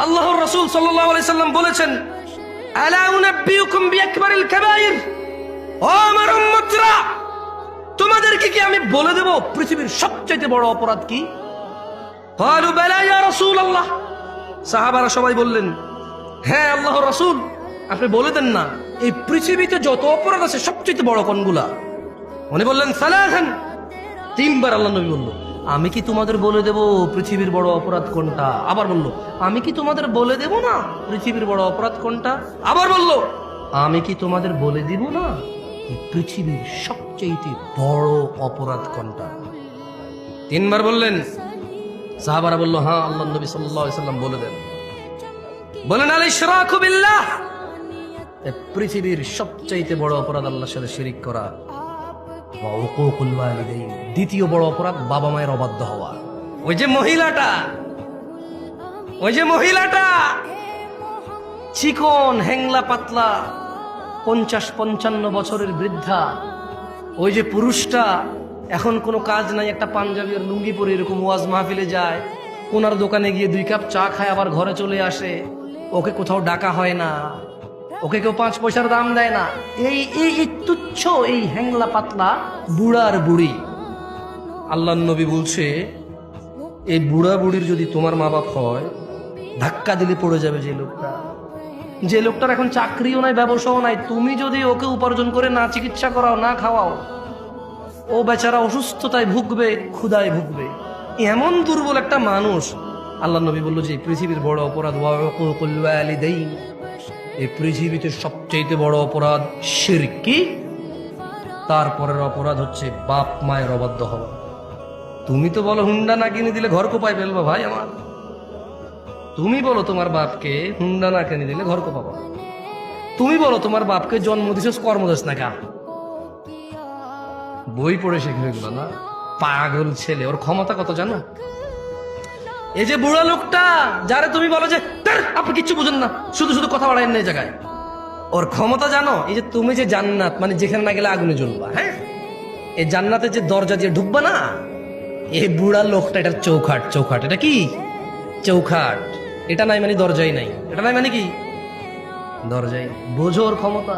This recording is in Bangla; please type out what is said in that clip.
আল্লাহর রাসূল সাল্লাল্লাহু আলাইহি সাল্লাম বলেছেন, আলা উনাব্বিউকুম বিআকবারিল কাবাইর, ও আমার উম্মতরা, তোমাদেরকে কি আমি বলে দেব পৃথিবীর সবচেয়ে বড় অপরাধ কি? ক্বালু বালা ইয়া রাসূলুল্লাহ, সাহাবারা সবাই বললেন, হ্যাঁ আল্লাহর রাসূল, আপনি বলে দেন না এই পৃথিবীতে যত অপরাধ আছে সবচেয়ে বড় কোনগুলা? উনি বললেন সালাসান, তিনবার আল্লাহ নবী বলল, আমি কি তোমাদের বলে দেব পৃথিবীর বড় অপরাধ কোনটা? আবার বলল, আমি কি তোমাদের বলে দেব না পৃথিবীর বড় অপরাধ কোনটা? আবার বলল, আমি কি তোমাদের বলে দিব না এই পৃথিবীর সবচেয়ে বড় অপরাধ কোনটা? তিনবার বললেন। সাহাবারা বলল, হ্যাঁ আল্লাহ নবী সাল্লাল্লাহু আলাইহি সাল্লাম বলে দেন। বলেন, আল ইশরাকু বিল্লাহ, পৃথিবীর সবচেয়ে বড় অপরাধ আল্লাহর সাথে শিরিক করা। দ্বিতীয় বড় অপরাধ বাবা মায়ের অবাধ্য হওয়া। ওই যে মহিলাটা চিকন হ্যাংলা পাতলা 50-55 বছরের বৃদ্ধা, ওই যে পুরুষটা এখন কোনো কাজ নাই, একটা পাঞ্জাবি আর লুঙ্গি পরে এরকম ওয়াজ মাহফিলে যায়, কোনার দোকানে গিয়ে 2 কাপ চা খায় আবার ঘরে চলে আসে, ওকে কোথাও ডাকা হয় না, ওকে কেউ 5 পয়সার দাম দেয় না। এই তুচ্ছ এই হ্যাংলা পাতলা বুড়ার বুড়ি, আল্লাহর নবী বলছে, এই বুড়া বুড়ির যদি তোমার মা বাপ হয়, ধাক্কা দিলে পড়ে যাবে যে লোকটার এখন চাকরিও নাই, ব্যবসাও নাই, তুমি যদি ওকে উপার্জন করে না চিকিৎসা করাও, না খাওয়াও, ও বেচারা অসুস্থতায় ভুগবে, ক্ষুধায় ভুগবে। এমন দুর্বল একটা মানুষ। আল্লাহর নবী বলল যে পৃথিবীর বড় অপরাধ ওয়াকুল ওয়ালিদাইন, এই পৃথিবীতে সবচেয়ে বড় অপরাধ শিরক। তারপরের অপরাধ হচ্ছে বাপ মায়ের অবাধ্য হওয়া। তুমি তো বলো হুন্ডা না কিনে দিলে ঘর কোপায় ফেলবো, ভাই আমার, তুমি বলো তোমার বাপকে হুন্ডা না কিনে দিলে ঘর কোপাবো, তুমি বলো তোমার বাপকে জন্ম দিছিস কর্মদেশ না কা, বই পড়ে শিখবে এগুলো না? পাগল ছেলে, ওর ক্ষমতা কত জানো? এই যে বুড়া লোকটা যারে তুমি বলো যে আপনি কিচ্ছু বুঝেন না, শুধু শুধু কথা বাড়ায় না এই জায়গায়, ওর ক্ষমতা জানো? এই যে তুমি যে জান্নাত, মানে যেখানে না গেলে আগুনে জ্বলবা, হ্যাঁ, এই জান্নাতের যে দরজা দিয়ে ঢুকবা না, এই বুড়া লোকটা এটার চৌখাট। এটা কি চৌখাট? এটা নাই মানে দরজাই নাই, এটা নাই মানে কি দরজাই। বোঝো ওর ক্ষমতা।